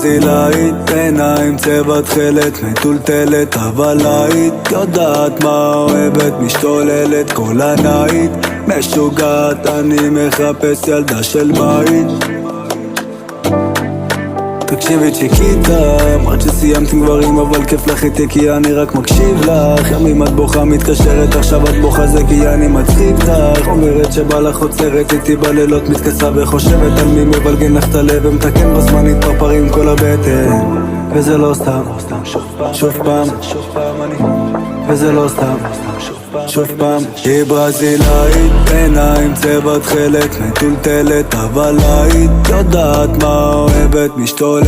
ברזילאית, עיניים צבע תכלת, מטולטלת אבל להיט, יודעת מה אוהבת, משתוללת כל הנייט, משוגעת, אני מחפש ילדה של בית. תקשיבי צ'יקיטה, אמרת שסיימת עם גברים אבל כיף לך איתי כי אני רק מקשיב לך. ימים את בוכה מתקשרת, עכשיו את בוכה זה כי אני מצחיק לך. אומרת שבא לך עוצרת איתי בלילות, מתכסה וחושבת על מי מבלגן לך את הלב ומתקן בזמן התפרפרים כל הבטן. וזה לא סתם, שוב פעם, וזה לא סתם, שוב פעם. היא ברזילאית, עיניים צבע תכלת, מטולטלת אבל להיט, יודעת מה אוהבת, משתוללת